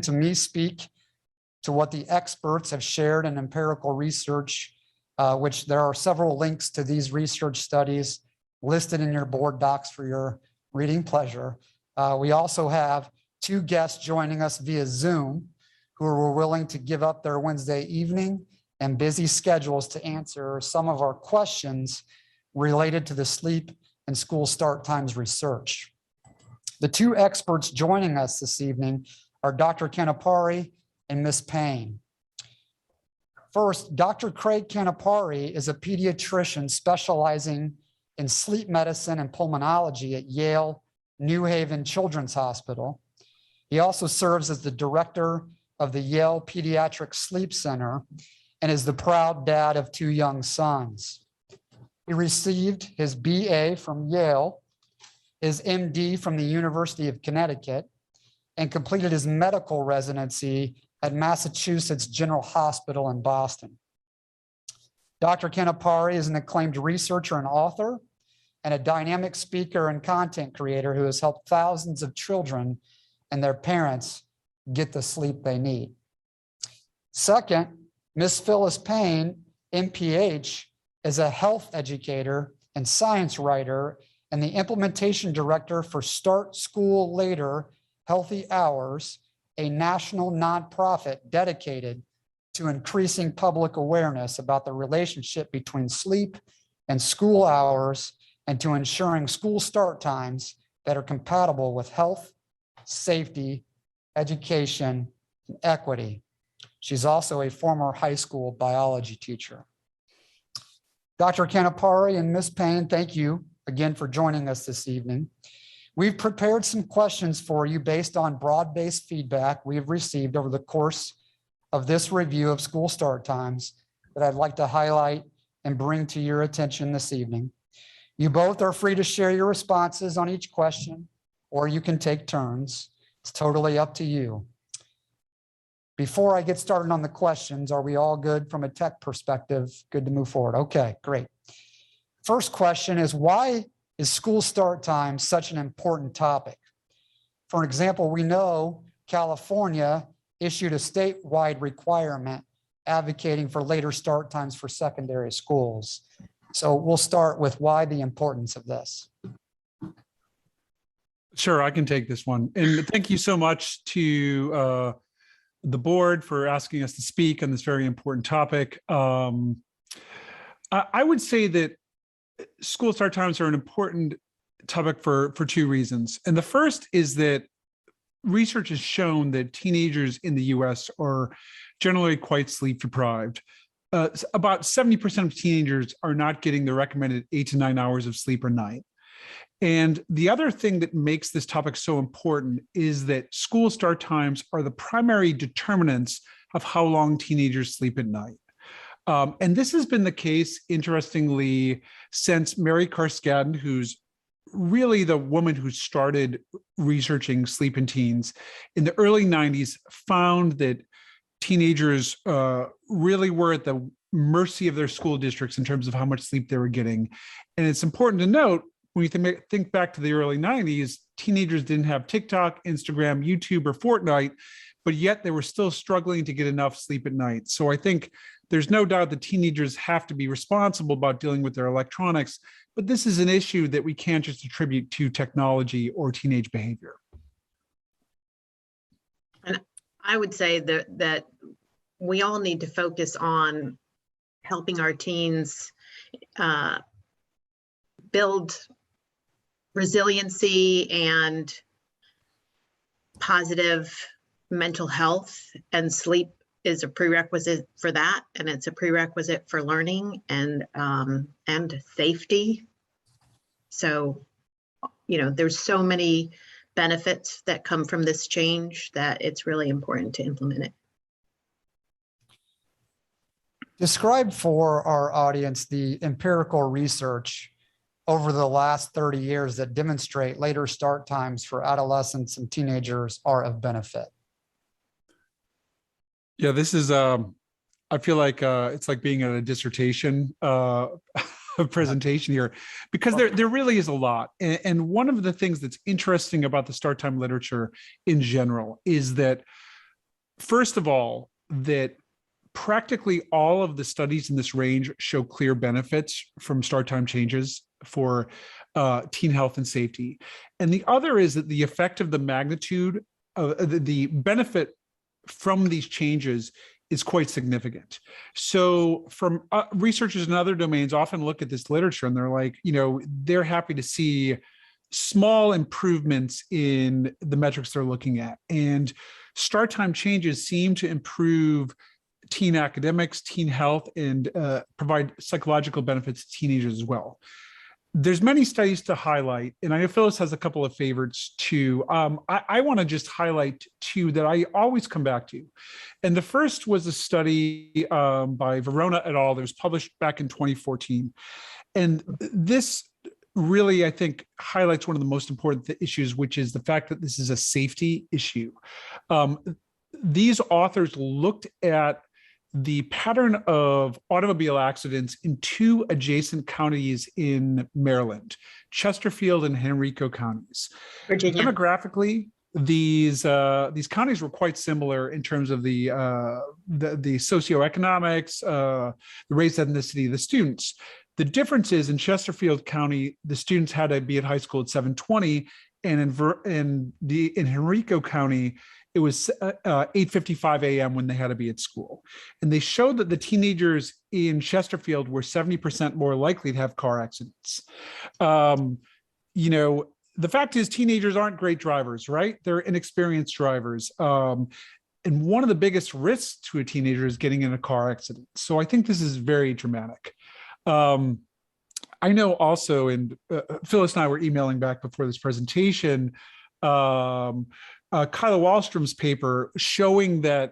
to me speak to what the experts have shared in empirical research, which there are several links to these research studies listed in your board docs for your reading pleasure. We also have two guests joining us via Zoom who were willing to give up their Wednesday evening and busy schedules to answer some of our questions related to the sleep and school start times research. The two experts joining us this evening are Dr. Canapari and Ms. Payne. First, Dr. Craig Canapari is a pediatrician specializing in sleep medicine and pulmonology at Yale New Haven Children's Hospital. He also serves as the director of the Yale Pediatric Sleep Center and is the proud dad of two young sons. He received his BA from Yale, his MD from the University of Connecticut, and completed his medical residency at Massachusetts General Hospital in Boston. Dr. Canapari is an acclaimed researcher and author, and a dynamic speaker and content creator who has helped thousands of children and their parents get the sleep they need. Second, Ms. Phyllis Payne, MPH, is a health educator and science writer and the implementation director for Start School Later Healthy Hours, a national nonprofit dedicated to increasing public awareness about the relationship between sleep and school hours and to ensuring school start times that are compatible with health, safety, education, and equity. She's also a former high school biology teacher. Dr. Canapari and Ms. Payne, thank you again for joining us this evening. We've prepared some questions for you based on broad-based feedback we have received over the course of this review of school start times that I'd like to highlight and bring to your attention this evening. You both are free to share your responses on each question, or you can take turns. It's totally up to you. Before I get started on the questions, are we all good from a tech perspective? Good to move forward. Okay, great. First question is, why is school start time such an important topic? For example, we know California issued a statewide requirement advocating for later start times for secondary schools. So we'll start with why the importance of this. Sure, I can take this one. And thank you so much to the board for asking us to speak on this very important topic. I would say that school start times are an important topic for two reasons. And the first is that research has shown that teenagers in the US are generally quite sleep deprived. About 70% of teenagers are not getting the recommended 8 to 9 hours of sleep a night. And the other thing that makes this topic so important is that school start times are the primary determinants of how long teenagers sleep at night. And this has been the case, interestingly, since Mary Carskadden, who's really the woman who started researching sleep in teens in the early 90s, found that teenagers really were at the mercy of their school districts in terms of how much sleep they were getting. And it's important to note, when you think back to the early 90s, teenagers didn't have TikTok, Instagram, YouTube, or Fortnite, but yet they were still struggling to get enough sleep at night. So I think there's no doubt that teenagers have to be responsible about dealing with their electronics, but this is an issue that we can't just attribute to technology or teenage behavior. And I would say that we all need to focus on helping our teens build resiliency and positive mental health, and sleep is a prerequisite for that, and it's a prerequisite for learning and safety. So, you know, there's so many benefits that come from this change that it's really important to implement it. Describe for our audience the empirical research over the last 30 years that demonstrate later start times for adolescents and teenagers are of benefit. Yeah, this is, I feel like it's like being at a dissertation presentation here, because there really is a lot. And one of the things that's interesting about the start time literature in general is that first of all, that practically all of the studies in this range show clear benefits from start time changes for teen health and safety. And the other is that the effect of the magnitude of the benefit from these changes is quite significant. So from researchers in other domains often look at this literature and they're like, they're happy to see small improvements in the metrics they're looking at. And start time changes seem to improve teen academics, teen health, and provide psychological benefits to teenagers as well. There's many studies to highlight, and I know Phyllis has a couple of favorites too. I want to just highlight two that I always come back to. And the first was a study by Verona et al. That was published back in 2014. And this really, I think, highlights one of the most important issues, which is the fact that this is a safety issue. These authors looked at the pattern of automobile accidents in two adjacent counties in Maryland, Chesterfield and Henrico counties. Virginia. Demographically, these counties were quite similar in terms of the socioeconomics, the race, ethnicity of the students. The difference is in Chesterfield County, the students had to be at high school at 7:20, and in Henrico County, it was 8:55 a.m. when they had to be at school. And they showed that the teenagers in Chesterfield were 70% more likely to have car accidents. The fact is teenagers aren't great drivers, right? They're inexperienced drivers. And one of the biggest risks to a teenager is getting in a car accident. So I think this is very dramatic. I know also, and Phyllis and I were emailing back before this presentation, Kyla Wallstrom's paper showing that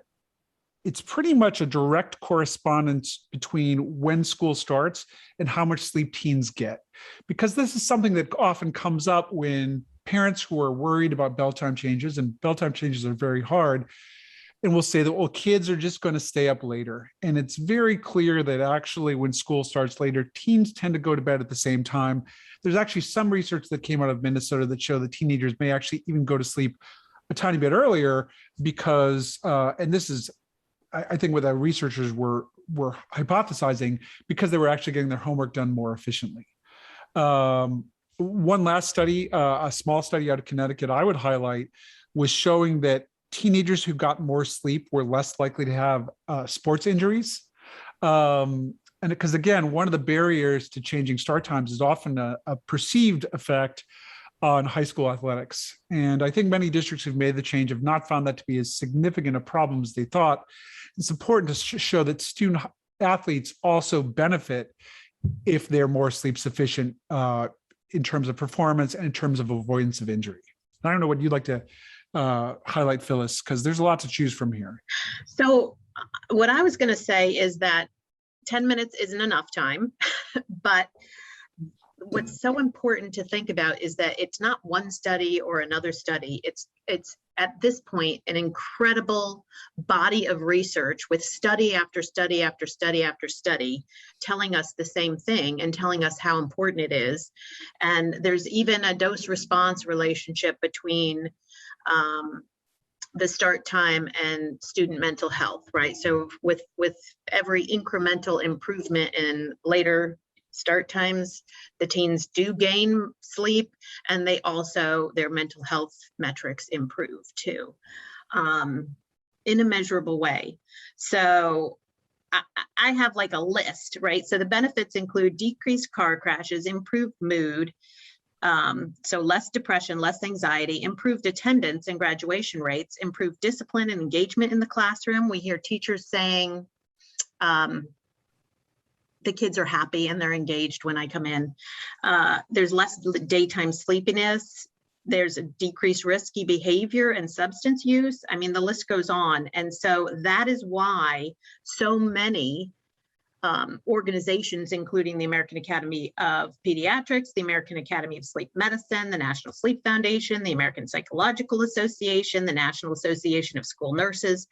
it's pretty much a direct correspondence between when school starts and how much sleep teens get. Because this is something that often comes up when parents who are worried about bell time changes, and bell time changes are very hard, and will say that, well, kids are just going to stay up later. And it's very clear that actually when school starts later, teens tend to go to bed at the same time. There's actually some research that came out of Minnesota that show that teenagers may actually even go to sleep a tiny bit earlier because, and this is, I think what the researchers were hypothesizing, because they were actually getting their homework done more efficiently. One last study, a small study out of Connecticut I would highlight, was showing that teenagers who got more sleep were less likely to have sports injuries. And because again, one of the barriers to changing start times is often a perceived effect on high school athletics. And I think many districts who've made the change have not found that to be as significant a problem as they thought. It's important to show that student athletes also benefit if they're more sleep sufficient in terms of performance and in terms of avoidance of injury. I don't know what you'd like to highlight, Phyllis, because there's a lot to choose from here. So what I was going to say is that 10 minutes isn't enough time, but what's so important to think about is that it's not one study or another study. It's at this point an incredible body of research with study after study after study after study telling us the same thing and telling us how important it is. And there's even a dose response relationship between the start time and student mental health, right? So with every incremental improvement in later start times, the teens do gain sleep, and they also, their mental health metrics improve too, in a measurable way. So I have like a list, right? So the benefits include decreased car crashes, improved mood, so less depression, less anxiety, improved attendance and graduation rates, improved discipline and engagement in the classroom. We hear teachers saying, the kids are happy and they're engaged when I come in. There's less daytime sleepiness. There's a decreased risky behavior and substance use. I mean, the list goes on. And so that is why so many organizations, including the American Academy of Pediatrics, the American Academy of Sleep Medicine, the National Sleep Foundation, the American Psychological Association, the National Association of School Nurses,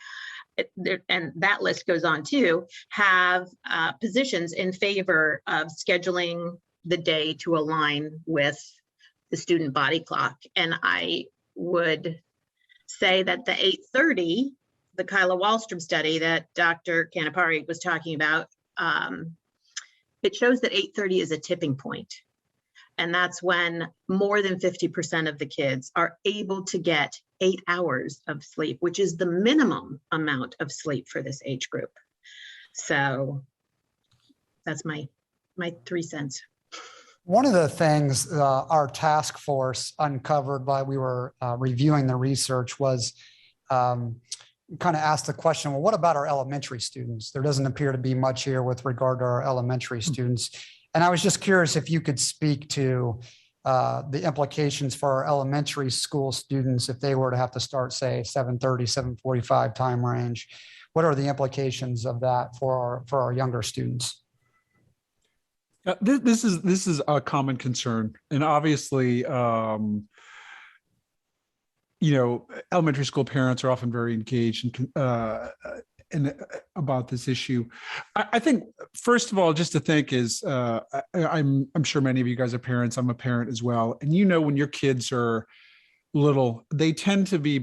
and that list goes on too, have positions in favor of scheduling the day to align with the student body clock. And I would say that the 8:30 the Kyla Wallstrom study that Dr. Canapari was talking about, it shows that 8:30 is a tipping point. And that's when more than 50% of the kids are able to get 8 hours of sleep, which is the minimum amount of sleep for this age group. So that's my 3 cents. One of the things our task force uncovered while we were reviewing the research was kind of asked the question, well, what about our elementary students? There doesn't appear to be much here with regard to our elementary students. And I was just curious if you could speak to the implications for our elementary school students if they were to have to start, say, 7:30, 7:45 time range. What are the implications of that for our younger students? This is a common concern, and obviously, elementary school parents are often very engaged in about this issue. I think, first of all, just to think is, I'm sure many of you guys are parents. I'm a parent as well, and when your kids are little, they tend to be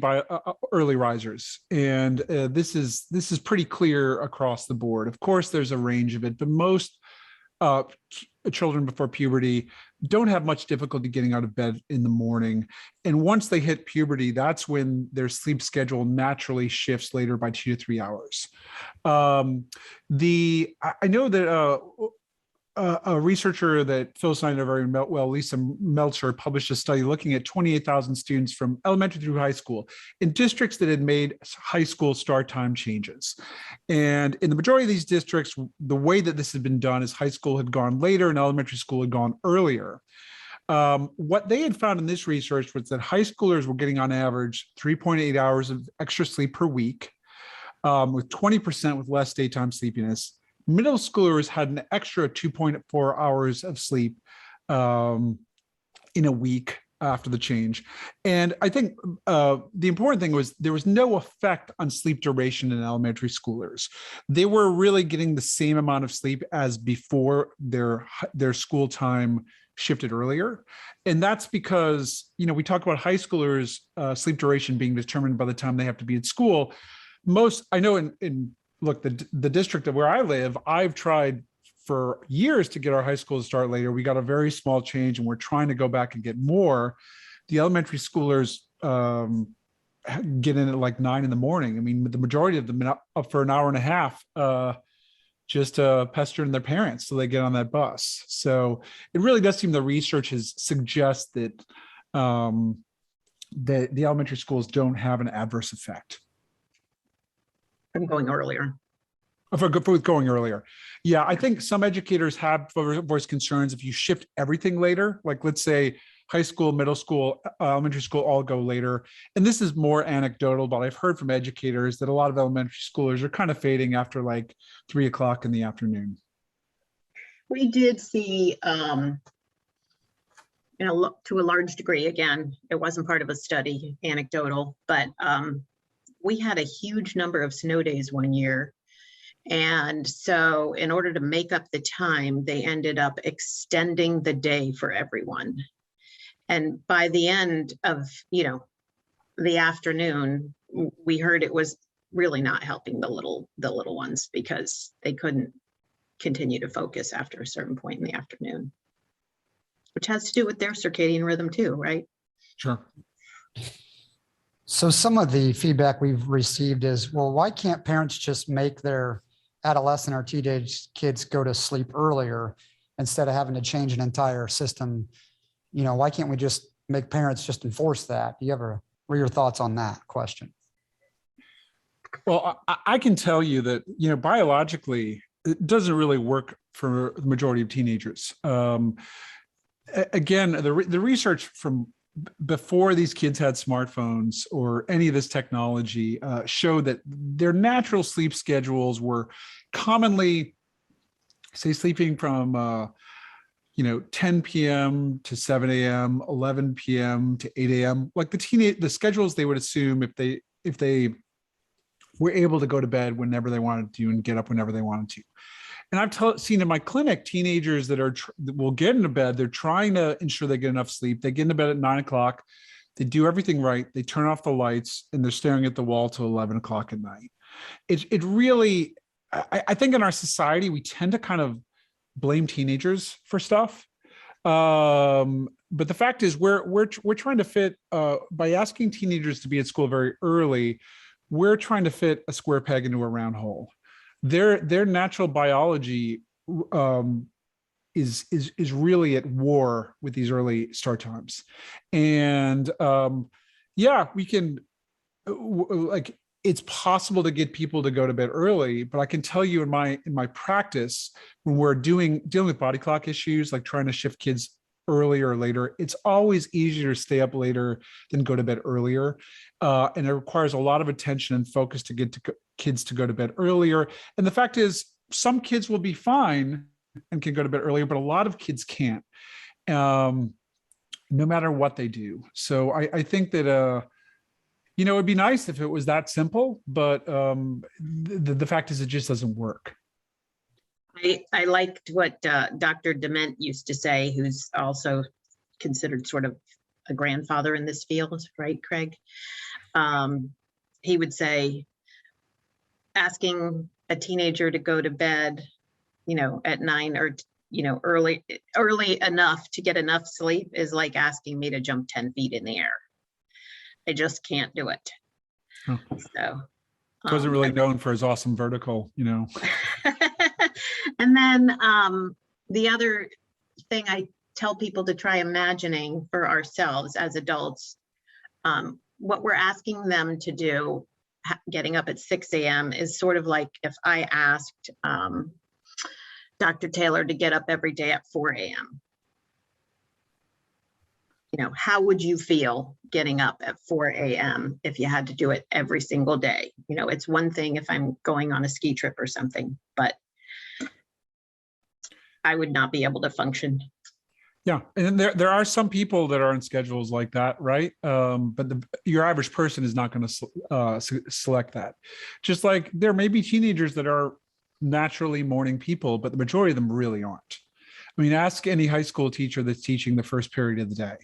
early risers, and this is pretty clear across the board. Of course, there's a range of it, but most children before puberty don't have much difficulty getting out of bed in the morning. And once they hit puberty, that's when their sleep schedule naturally shifts later by 2 to 3 hours. I know that a researcher that Phil and I know very well, Lisa Melcher, published a study looking at 28,000 students from elementary through high school in districts that had made high school start time changes. And in the majority of these districts, the way that this had been done is high school had gone later and elementary school had gone earlier. What they had found in this research was that high schoolers were getting on average 3.8 hours of extra sleep per week, with 20% with less daytime sleepiness. Middle schoolers had an extra 2.4 hours of sleep in a week after the change. And I think the important thing was there was no effect on sleep duration in elementary schoolers. They were really getting the same amount of sleep as before their school time shifted earlier. And that's because, we talk about high schoolers' sleep duration being determined by the time they have to be at school. I know look, the district of where I live, I've tried for years to get our high school to start later. We got a very small change and we're trying to go back and get more. The elementary schoolers get in at like 9 in the morning. I mean, the majority of them up for an hour and a half, just pestering their parents so they get on that bus. So it really does seem the research has suggests that the elementary schools don't have an adverse effect. I'm going earlier. For going earlier. Yeah, I think some educators have voiced concerns if you shift everything later, like let's say high school, middle school, elementary school all go later. And this is more anecdotal, but I've heard from educators that a lot of elementary schoolers are kind of fading after like 3 o'clock in the afternoon. We did see, to a large degree, again, it wasn't part of a study, anecdotal, but we had a huge number of snow days one year. And so in order to make up the time, they ended up extending the day for everyone. And by the end of, the afternoon, we heard it was really not helping the little ones because they couldn't continue to focus after a certain point in the afternoon, which has to do with their circadian rhythm too, right? Sure. So some of the feedback we've received is, well, why can't parents just make their adolescent or teenage kids go to sleep earlier instead of having to change an entire system? Why can't we just make parents just enforce that? Do you ever, what are your thoughts on that question? Well, I can tell you that, biologically, it doesn't really work for the majority of teenagers. Again, the research from before these kids had smartphones or any of this technology showed that their natural sleep schedules were commonly, say, sleeping from 10 p.m. to 7 a.m., 11 p.m. to 8 a.m. Like the schedules they would assume if they were able to go to bed whenever they wanted to and get up whenever they wanted to. And I've seen in my clinic teenagers that will get into bed. They're trying to ensure they get enough sleep. They get into bed at 9 o'clock. they do everything right, they turn off the lights, and they're staring at the wall till 11 o'clock at night. It really, I think in our society, we tend to kind of blame teenagers for stuff. But the fact is we're trying to fit, by asking teenagers to be at school very early, we're trying to fit a square peg into a round hole. Their natural biology is really at war with these early start times. And yeah, we can, like, it's possible to get people to go to bed early, but I can tell you in my practice, when we're dealing with body clock issues, like trying to shift kids earlier or later, it's always easier to stay up later than go to bed earlier. And it requires a lot of attention and focus to get kids to go to bed earlier. And the fact is, some kids will be fine and can go to bed earlier, but a lot of kids can't, no matter what they do. So I think that, it'd be nice if it was that simple, but the fact is it just doesn't work. I liked what Dr. Dement used to say, who's also considered sort of a grandfather in this field, right, Craig? He would say, asking a teenager to go to bed, at 9 or, early enough to get enough sleep is like asking me to jump 10 feet in the air. I just can't do it. Oh. So. Wasn't really known for his awesome vertical, And then the other thing I tell people to try imagining for ourselves as adults, what we're asking them to do, getting up at 6 a.m. is sort of like if I asked Dr. Taylor to get up every day at 4 a.m. How would you feel getting up at 4 a.m. if you had to do it every single day? It's one thing if I'm going on a ski trip or something, but I would not be able to function. Yeah, and there are some people that are on schedules like that, right? But your average person is not going to select that. Just like there may be teenagers that are naturally morning people, but the majority of them really aren't. I mean, ask any high school teacher that's teaching the first period of the day.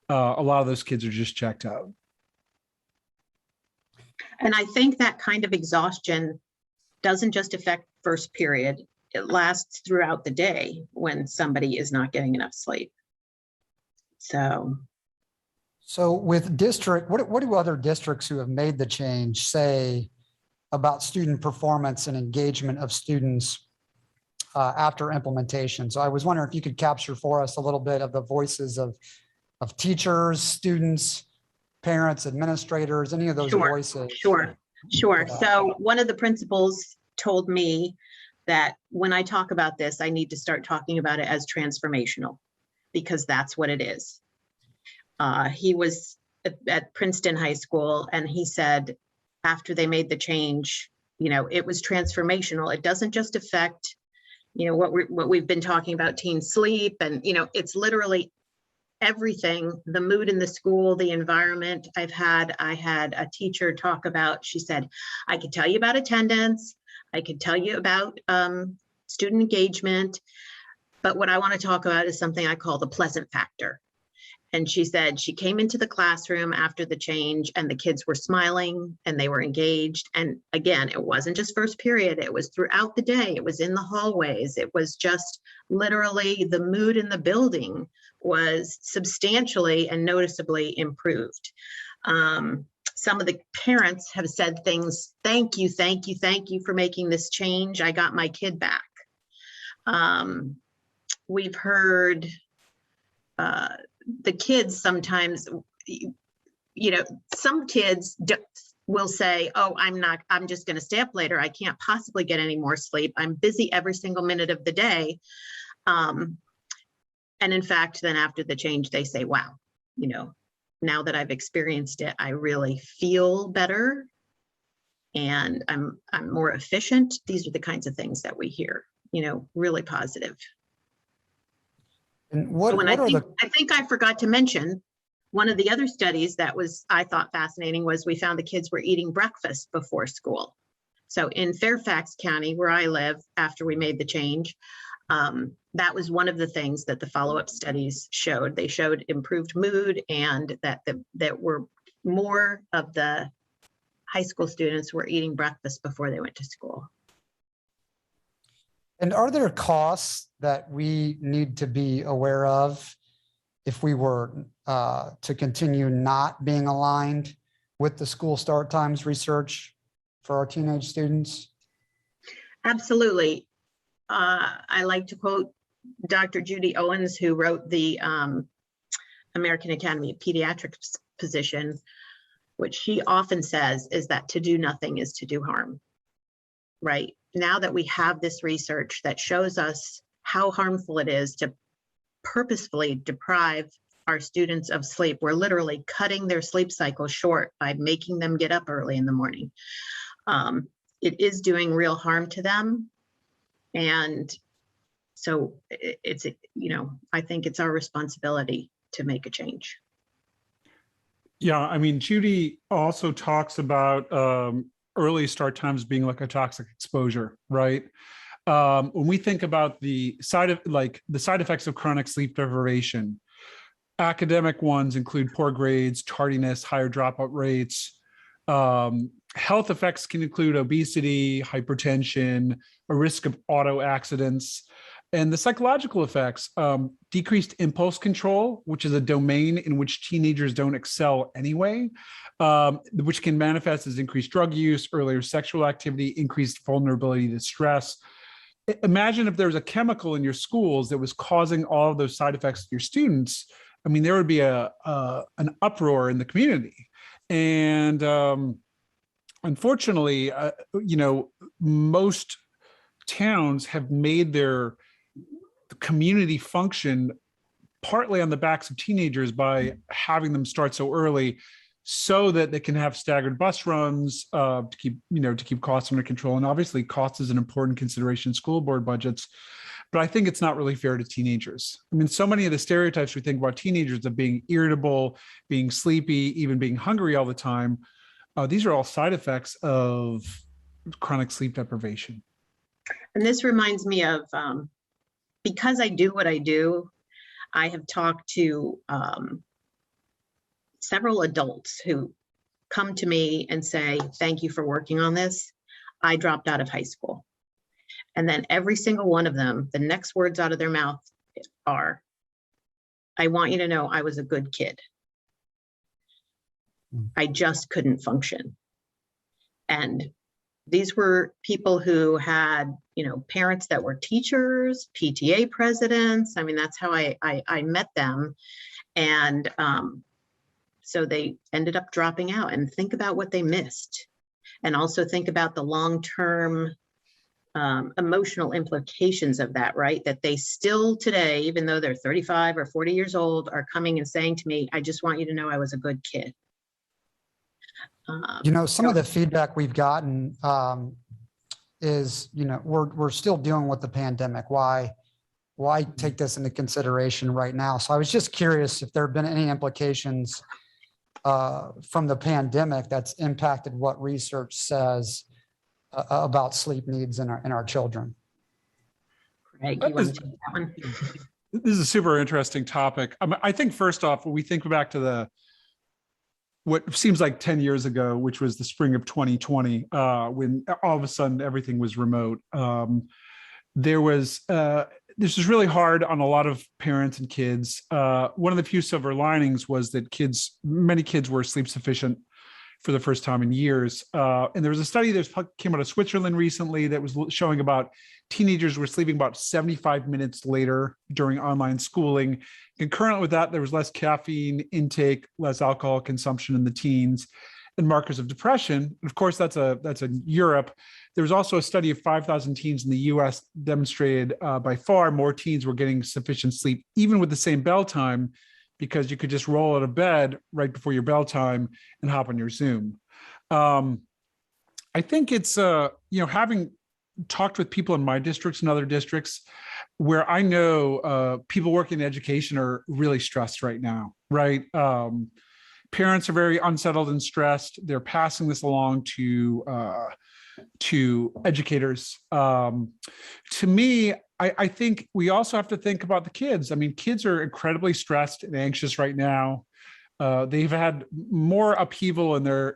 A lot of those kids are just checked out. And I think that kind of exhaustion doesn't just affect first period. It lasts throughout the day when somebody is not getting enough sleep. So with district, what do other districts who have made the change say about student performance and engagement of students after implementation? So I was wondering if you could capture for us a little bit of the voices of teachers, students, parents, administrators, any of those voices. Sure. So one of the principals told me that when I talk about this, I need to start talking about it as transformational, because that's what it is. He was at Princeton High School, and he said after they made the change, it was transformational. It doesn't just affect, what we've been talking about, teen sleep, and it's literally everything, the mood in the school, the environment. I had a teacher talk about, she said, I could tell you about attendance, I could tell you about student engagement, but what I want to talk about is something I call the pleasant factor. And she said she came into the classroom after the change and the kids were smiling and they were engaged. And again, it wasn't just first period, it was throughout the day, it was in the hallways, it was just literally the mood in the building was substantially and noticeably improved. Some of the parents have said things, thank you for making this change. I got my kid back. We've heard the kids sometimes, some kids will say, oh, I'm just going to stay up later. I can't possibly get any more sleep. I'm busy every single minute of the day. And in fact, then after the change, they say, wow, now that I've experienced it, I really feel better and I'm more efficient. These are the kinds of things that we hear, really positive. And I think I forgot to mention one of the other studies that I thought fascinating was we found the kids were eating breakfast before school. So in Fairfax County, where I live, after we made the change, That was one of the things that the follow-up studies showed. They showed improved mood, and that were more of the high school students were eating breakfast before they went to school. And are there costs that we need to be aware of if we were to continue not being aligned with the school start times research for our teenage students? Absolutely. I like to quote Dr. Judy Owens, who wrote the American Academy of Pediatrics position, which she often says is that to do nothing is to do harm, right? Now that we have this research that shows us how harmful it is to purposefully deprive our students of sleep, we're literally cutting their sleep cycle short by making them get up early in the morning. It is doing real harm to them. And so it's, you know, I think it's our responsibility to make a change. Yeah, I mean, Judy also talks about early start times being like a toxic exposure, right? When we think about the side effects of chronic sleep deprivation, academic ones include poor grades, tardiness, higher dropout rates. Health effects can include obesity, hypertension, a risk of auto accidents. And the psychological effects, decreased impulse control, which is a domain in which teenagers don't excel anyway, which can manifest as increased drug use, earlier sexual activity, increased vulnerability to stress. Imagine if there was a chemical in your schools that was causing all of those side effects to your students. I mean, there would be an uproar in the community. And unfortunately, you know, most towns have made their community function partly on the backs of teenagers by having them start so early so that they can have staggered bus runs to keep costs under control. And obviously cost is an important consideration in school board budgets, but I think it's not really fair to teenagers. I mean, so many of the stereotypes we think about teenagers of being irritable, being sleepy, even being hungry all the time, these are all side effects of chronic sleep deprivation. And this reminds me of, because I do what I do, I have talked to several adults who come to me and say, thank you for working on this. I dropped out of high school. And then every single one of them, the next words out of their mouth are, I want you to know I was a good kid. I just couldn't function. And these were people who had, you know, parents that were teachers, PTA presidents. I mean, that's how I met them. And so they ended up dropping out. And think about what they missed. And also think about the long-term emotional implications of that, right? That they still today, even though they're 35 or 40 years old, are coming and saying to me, I just want you to know I was a good kid. You know, some of the feedback we've gotten is, you know, we're still dealing with the pandemic. Why take this into consideration right now? So I was just curious if there have been any implications from the pandemic that's impacted what research says about sleep needs in our children. Craig, you want to take that one? This is a super interesting topic. I think first off, when we think back to what seems like 10 years ago, which was the spring of 2020, when all of a sudden everything was remote. This was really hard on a lot of parents and kids. One of the few silver linings was that many kids were sleep sufficient for the first time in years. And there was a study that came out of Switzerland recently that was showing about teenagers were sleeping about 75 minutes later during online schooling. Concurrent with that, there was less caffeine intake, less alcohol consumption in the teens, and markers of depression. Of course, that's in Europe. There was also a study of 5,000 teens in the US demonstrated by far more teens were getting sufficient sleep, even with the same bell time, because you could just roll out of bed right before your bell time and hop on your Zoom. I think it's, having talked with people in my districts and other districts where I know people working in education are really stressed right now, right? Parents are very unsettled and stressed. They're passing this along to to educators. To me, I think we also have to think about the kids. I mean, kids are incredibly stressed and anxious right now. They've had more upheaval in their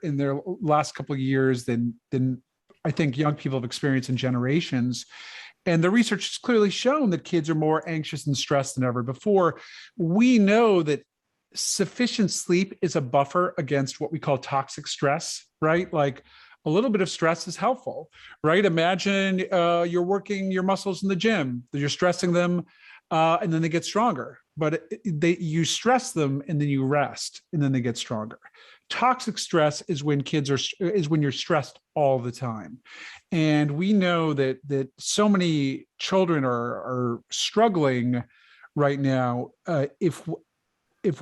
last couple of years than I think young people have experienced in generations. And the research has clearly shown that kids are more anxious and stressed than ever before. We know that sufficient sleep is a buffer against what we call toxic stress, right? Like a little bit of stress is helpful, right? Imagine you're working your muscles in the gym, you're stressing them, and then they get stronger. But you stress them and then you rest, and then they get stronger. Toxic stress is when you're stressed all the time. And we know that so many children are struggling right now. If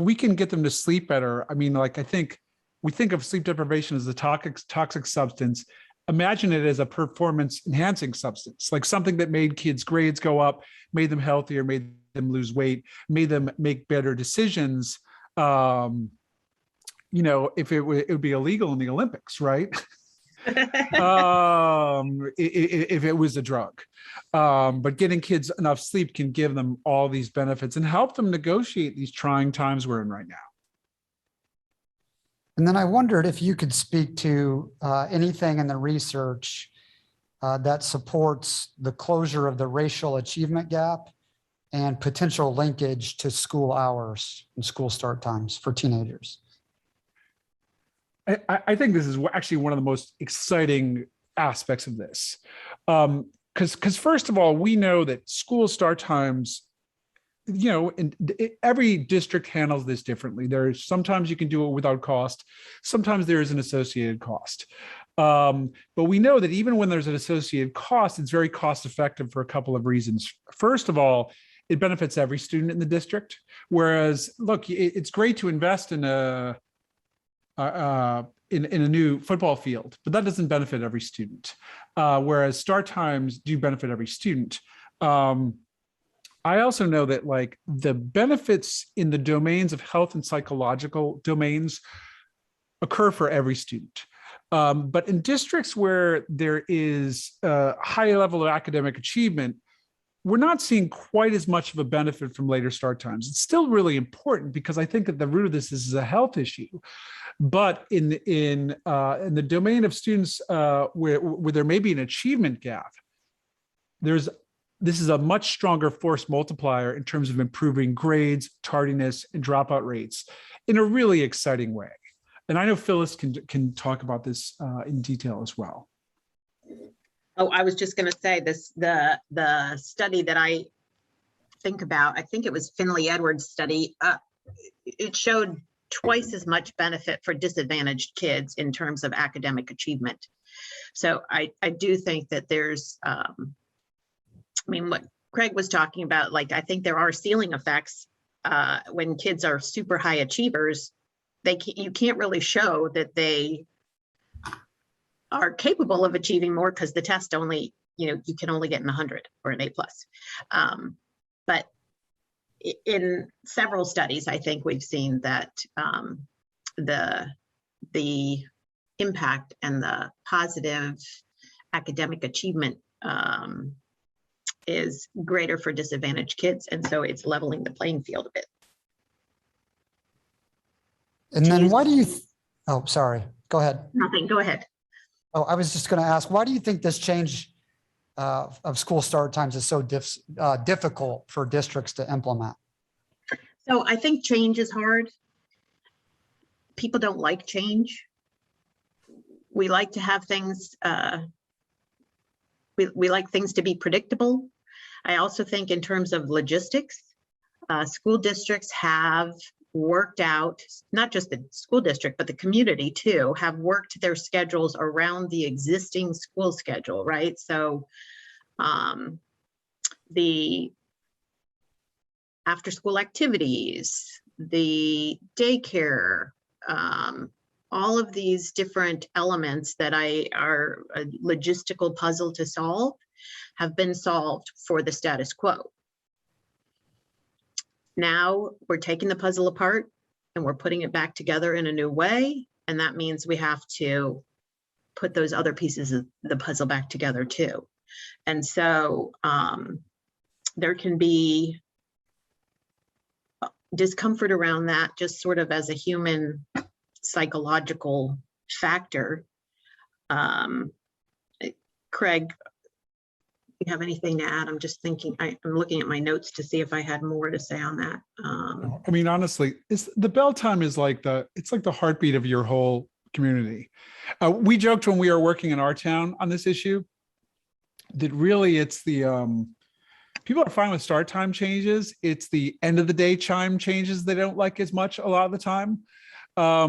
we can get them to sleep better, I mean, like, I think we think of sleep deprivation as a toxic substance. Imagine it as a performance enhancing substance, like something that made kids' grades go up, made them healthier, made them lose weight, made them make better decisions. If it would be illegal in the Olympics, right? If it was a drug. But getting kids enough sleep can give them all these benefits and help them negotiate these trying times we're in right now. And then I wondered if you could speak to anything in the research that supports the closure of the racial achievement gap and potential linkage to school hours and school start times for teenagers. I think this is actually one of the most exciting aspects of this. Because first of all, we know that school start times, every district handles this differently. Sometimes you can do it without cost. Sometimes there is an associated cost. But we know that even when there's an associated cost, it's very cost effective for a couple of reasons. First of all, it benefits every student in the district. Whereas, look, it's great to invest in a new football field, but that doesn't benefit every student. Whereas start times do benefit every student. I also know that, like, the benefits in the domains of health and psychological domains occur for every student. But in districts where there is a high level of academic achievement, we're not seeing quite as much of a benefit from later start times. It's still really important because I think at the root of this is a health issue. But in the domain of students where there may be an achievement gap, this is a much stronger force multiplier in terms of improving grades, tardiness, and dropout rates in a really exciting way. And I know Phyllis can talk about this in detail as well. Oh, I was just going to say this, the study that I think about, I think it was Finley Edwards' study, it showed twice as much benefit for disadvantaged kids in terms of academic achievement. So I do think that there's, what Craig was talking about, like, I think there are ceiling effects when kids are super high achievers. You can't really show that they are capable of achieving more because the test only, you can only get an 100 or an A+. But in several studies, I think we've seen that the impact and the positive academic achievement is greater for disadvantaged kids. And so it's leveling the playing field a bit. And then why do you, oh, sorry, go ahead. Nothing, go ahead. Oh, I was just going to ask, why do you think this change of school start times is so difficult for districts to implement? So I think change is hard. People don't like change. We like to have things, we like things to be predictable. I also think in terms of logistics, school districts have worked out, not just the school district, but the community too, have worked their schedules around the existing school schedule, right? So the after school activities, the daycare, all of these different elements that are a logistical puzzle to solve have been solved for the status quo. Now we're taking the puzzle apart and we're putting it back together in a new way. And that means we have to put those other pieces of the puzzle back together too. And so there can be discomfort around that, just sort of as a human psychological factor. Craig, you have anything to add? I'm just thinking, I'm looking at my notes to see if I had more to say on that. I mean, honestly, the bell time is like it's like the heartbeat of your whole community. We joked when we were working in our town on this issue that really it's the people are fine with start time changes. It's the end of the day chime changes they don't like as much a lot of the time.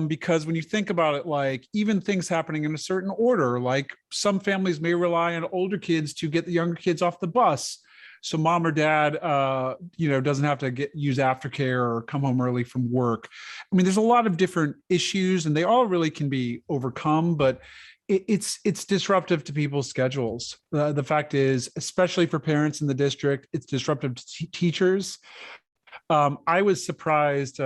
Because when you think about it, like even things happening in a certain order, like some families may rely on older kids to get the younger kids off the bus. So mom or dad, doesn't have to use aftercare or come home early from work. I mean, there's a lot of different issues and they all really can be overcome, but it's disruptive to people's schedules. The fact is, especially for parents in the district, it's disruptive to teachers. I was surprised,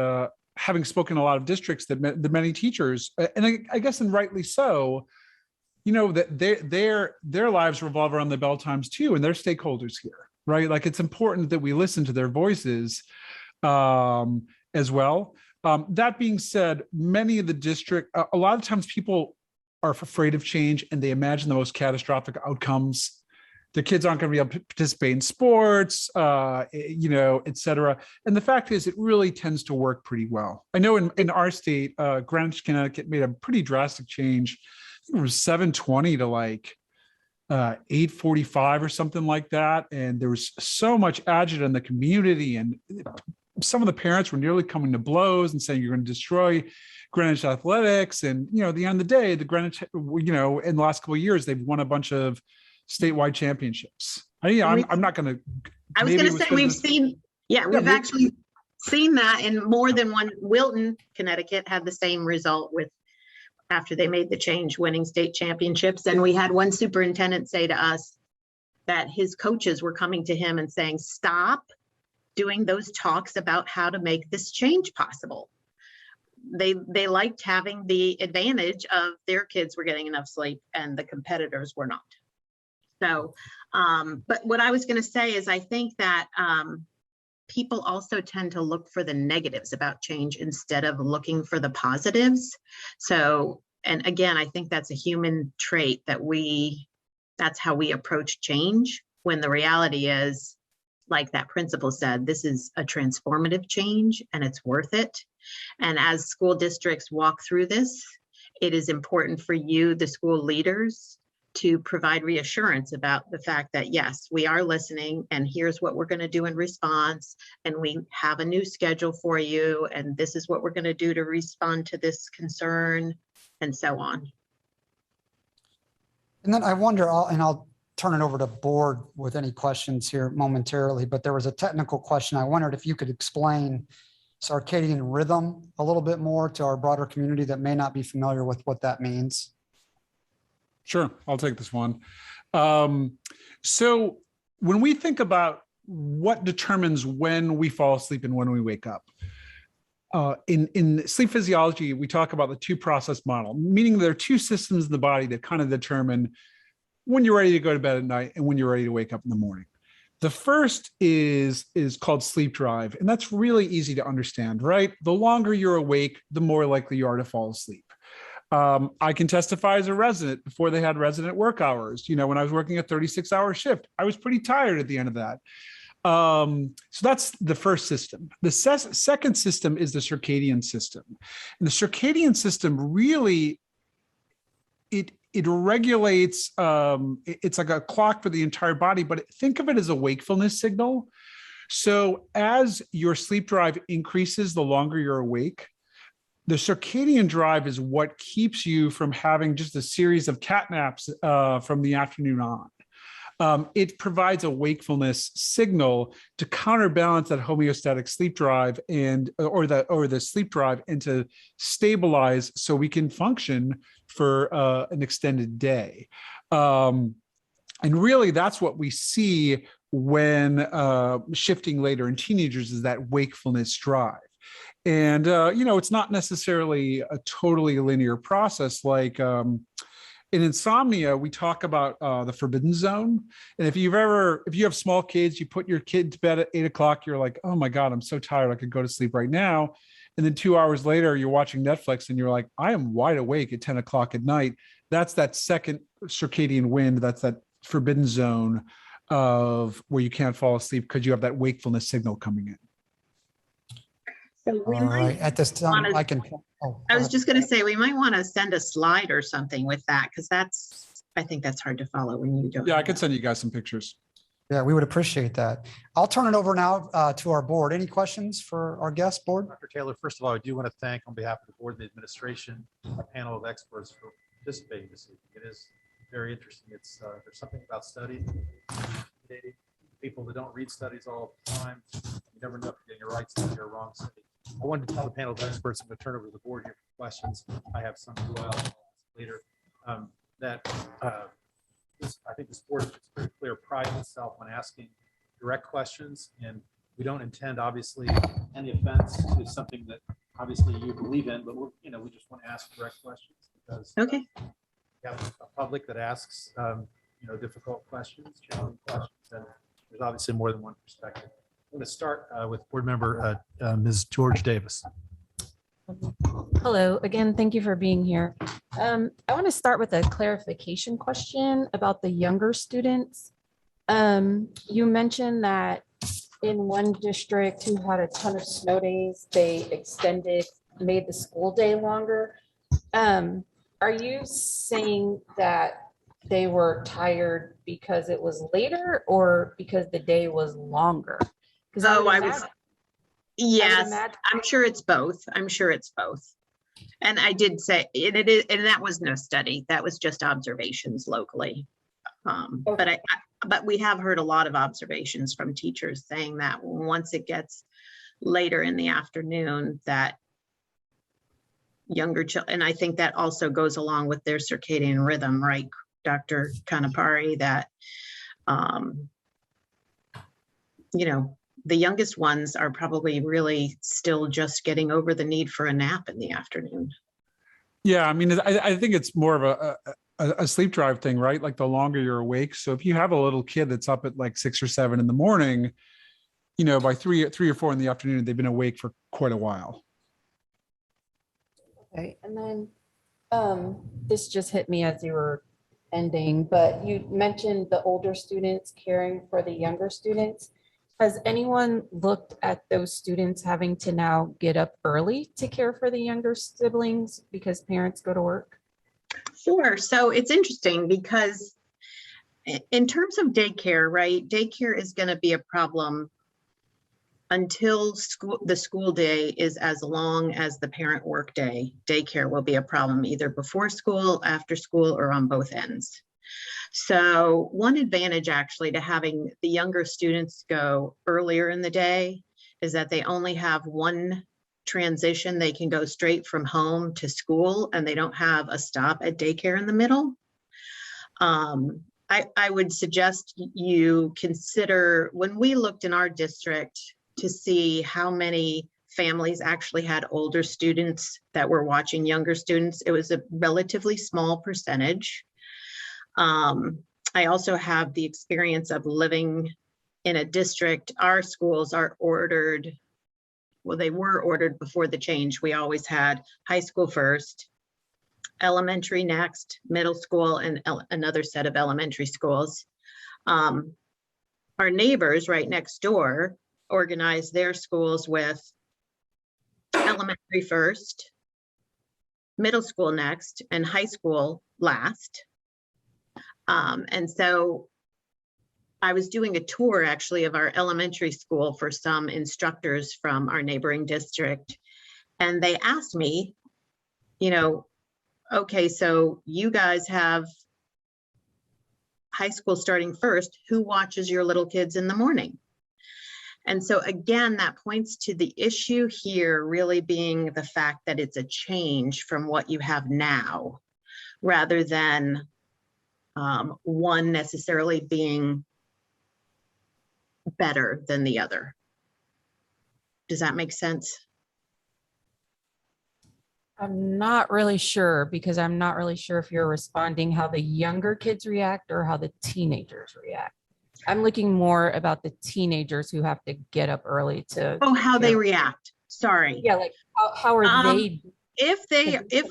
having spoken to a lot of districts, that the many teachers, and I guess, and rightly so, that their lives revolve around the bell times too, and they're stakeholders here, right? Like it's important that we listen to their voices as well. That being said, many of the district, a lot of times people are afraid of change and they imagine the most catastrophic outcomes. The kids aren't going to be able to participate in sports, et cetera. And the fact is, it really tends to work pretty well. I know in our state, Greenwich, Connecticut made a pretty drastic change. It was 7:20 to like 8:45 or something like that. And there was so much agita in the community. And some of the parents were nearly coming to blows and saying, you're going to destroy Greenwich athletics. And, at the end of the day, the Greenwich, in the last couple of years, they've won a bunch of statewide championships. I'm not going to. I was going to say we've seen, we've actually seen that in more than one. Wilton, Connecticut had the same result with after they made the change, winning state championships. And we had one superintendent say to us that his coaches were coming to him and saying, stop doing those talks about how to make this change possible. They liked having the advantage of their kids were getting enough sleep and the competitors were not. So, but what I was going to say is I think that people also tend to look for the negatives about change instead of looking for the positives. So, and again, I think that's a human trait that's how we approach change, when the reality is, like that principal said, this is a transformative change and it's worth it. And as school districts walk through this, it is important for you, the school leaders, to provide reassurance about the fact that, yes, we are listening and here's what we're going to do in response. And we have a new schedule for you. And this is what we're going to do to respond to this concern and so on. And then I wonder, I'll turn it over to board with any questions here momentarily, but there was a technical question. I wondered if you could explain circadian rhythm a little bit more to our broader community that may not be familiar with what that means. Sure, I'll take this one. So when we think about what determines when we fall asleep and when we wake up, in sleep physiology, we talk about the two process model, meaning there are two systems in the body that kind of determine when you're ready to go to bed at night and when you're ready to wake up in the morning. The first is called sleep drive, and that's really easy to understand, right? The longer you're awake, the more likely you are to fall asleep. I can testify as a resident before they had resident work hours. When I was working a 36-hour shift, I was pretty tired at the end of that. So that's the first system. The second system is the circadian system. And the circadian system really, it regulates, it's like a clock for the entire body, but think of it as a wakefulness signal. So as your sleep drive increases, the longer you're awake, the circadian drive is what keeps you from having just a series of cat naps from the afternoon on. It provides a wakefulness signal to counterbalance that homeostatic sleep drive or the sleep drive, and to stabilize so we can function for an extended day. And really, that's what we see when shifting later in teenagers, is that wakefulness drive. And, it's not necessarily a totally linear process like in insomnia, we talk about the forbidden zone. And if you have small kids, you put your kid to bed at 8 o'clock, you're like, oh my God, I'm so tired. I could go to sleep right now. And then 2 hours later, you're watching Netflix and you're like, I am wide awake at 10 o'clock at night. That's that second circadian wind. That's that forbidden zone of where you can't fall asleep because you have that wakefulness signal coming in. So we All right, might at this time, wanna- I can. Oh, I go was ahead. just going to say, we might want to send a slide or something with that, because I think that's hard to follow when you don't. Yeah, I have could that. send you guys some pictures. Yeah, we would appreciate that. I'll turn it over now to our board. Any questions for our guest board? Dr. Taylor, first of all, I do want to thank on behalf of the board and the administration, a panel of experts for participating this evening. It is very interesting. It's there's something about study. People that don't read studies all the time, you never know if you're getting a right study or a wrong study. I wanted to tell the panel of experts, I'm going to turn over to the board here for questions. I have some as well later. I think this board is very clear, prides itself on asking direct questions, and we don't intend, obviously, any offense to something that obviously you believe in, but we just want to ask direct questions because Okay. we have a public that asks difficult questions, challenging questions, and there's obviously more than one perspective. I'm going to start with board member Ms. George Davis. Hello, again, thank you for being here. I want to start with a clarification question about the younger students. You mentioned that in one district who had a ton of snow days, they made the school day longer. Are you saying that they were tired because it was later or because the day was longer? Yes, imagine- I'm sure it's both. And I did say, it is, and that was no study. That was just observations locally. But we have heard a lot of observations from teachers saying that once it gets later in the afternoon, that younger children, and I think that also goes along with their circadian rhythm, right, Dr. Canapari, that, the youngest ones are probably really still just getting over the need for a nap in the afternoon. Yeah, I mean, I think it's more of a sleep drive thing, right? Like the longer you're awake. So if you have a little kid that's up at like 6 or 7 in the morning, by 3 or 4 in the afternoon, they've been awake for quite a while. Okay, and then this just hit me as you were ending, but you mentioned the older students caring for the younger students. Has anyone looked at those students having to now get up early to care for the younger siblings because parents go to work? Sure. So it's interesting because in terms of daycare, right? Daycare is going to be a problem until the school day is as long as the parent work day. Daycare will be a problem either before school, after school, or on both ends. So one advantage actually to having the younger students go earlier in the day is that they only have one transition. They can go straight from home to school and they don't have a stop at daycare in the middle. I would suggest you consider, when we looked in our district to see how many families actually had older students that were watching younger students, it was a relatively small percentage. I also have the experience of living in a district. Our schools are ordered, well, they were ordered before the change. We always had high school first, elementary next, middle school, and another set of elementary schools. Our neighbors right next door organize their schools with elementary first, middle school next, and high school last. And so I was doing a tour actually of our elementary school for some instructors from our neighboring district. And they asked me, okay, so you guys have high school starting first, who watches your little kids in the morning? And so again, that points to the issue here really being the fact that it's a change from what you have now, rather than one necessarily being better than the other. Does that make sense? I'm not really sure because I'm not really sure if you're responding how the younger kids react or how the teenagers react. I'm looking more about the teenagers who have to get up early to. Oh, how they care. react. Sorry. Yeah, like how are Um, they? If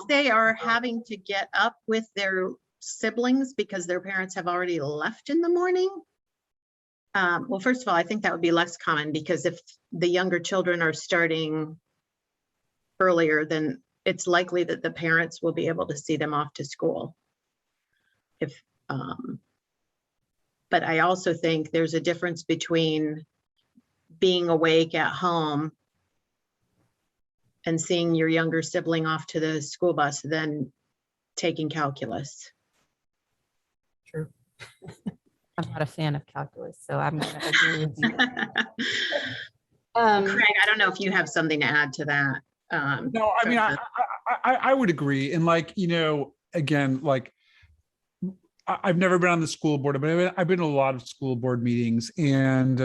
they are having to get up with their siblings because their parents have already left in the morning. Well, first of all, I think that would be less common because if the younger children are starting earlier, then it's likely that the parents will be able to see them off to school. But I also think there's a difference between being awake at home and seeing your younger sibling off to the school bus than taking calculus. True. I'm not a fan of calculus, so I'm going to agree with you. Craig, I don't know if you have something to add to that. No, I mean, I would agree. And like, again, like I've never been on the school board, but I've been to a lot of school board meetings. And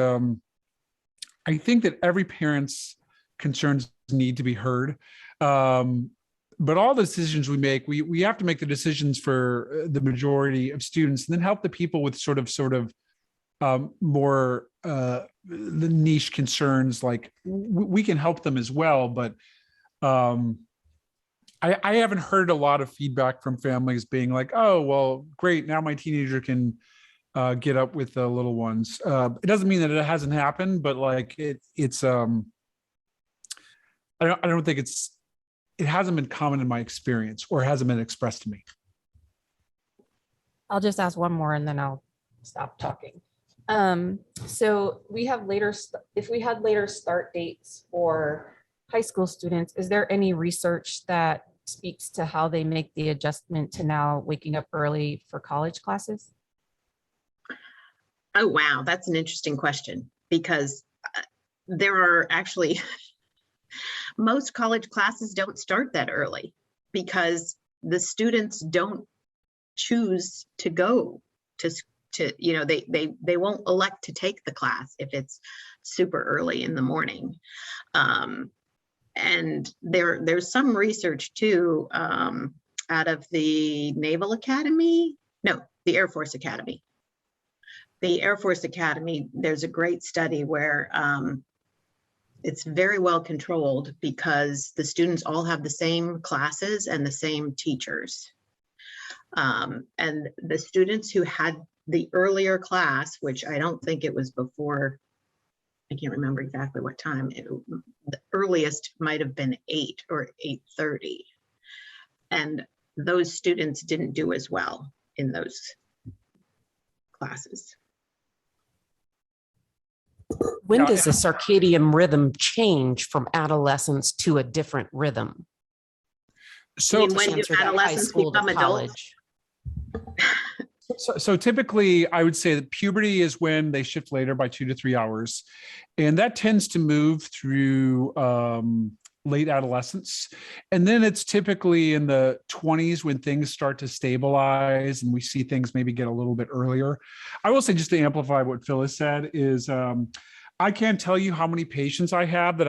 I think that every parent's concerns need to be heard. But all the decisions we make, we have to make the decisions for the majority of students and then help the people with sort of more the niche concerns. Like we can help them as well, but I haven't heard a lot of feedback from families being like, oh, well, great. Now my teenager can get up with the little ones. It doesn't mean that it hasn't happened, but like it's I don't think it hasn't been common in my experience or hasn't been expressed to me. I'll just ask one more and then I'll stop talking. So we have if we had later start dates for high school students, is there any research that speaks to how they make the adjustment to now waking up early for college classes? Oh, wow. That's an interesting question because there are actually most college classes don't start that early because the students don't choose to go to they won't elect to take the class if it's super early in the morning. And there's some research too out of the Naval Academy, no, the Air Force Academy. The Air Force Academy, there's a great study where it's very well controlled because the students all have the same classes and the same teachers. And the students who had the earlier class, which I don't think it was before, I can't remember exactly what time, the earliest might have been 8 or 8:30. And those students didn't do as well in those classes. When Yeah, does the circadian rhythm change from adolescence to a different rhythm? So, I mean, when do Answer that, high adolescents school to become adults? college. so typically I would say that puberty is when they shift later by 2 to 3 hours. And that tends to move through late adolescence. And then it's typically in the 20s when things start to stabilize and we see things maybe get a little bit earlier. I will say, just to amplify what Phyllis said, is I can't tell you how many patients I have that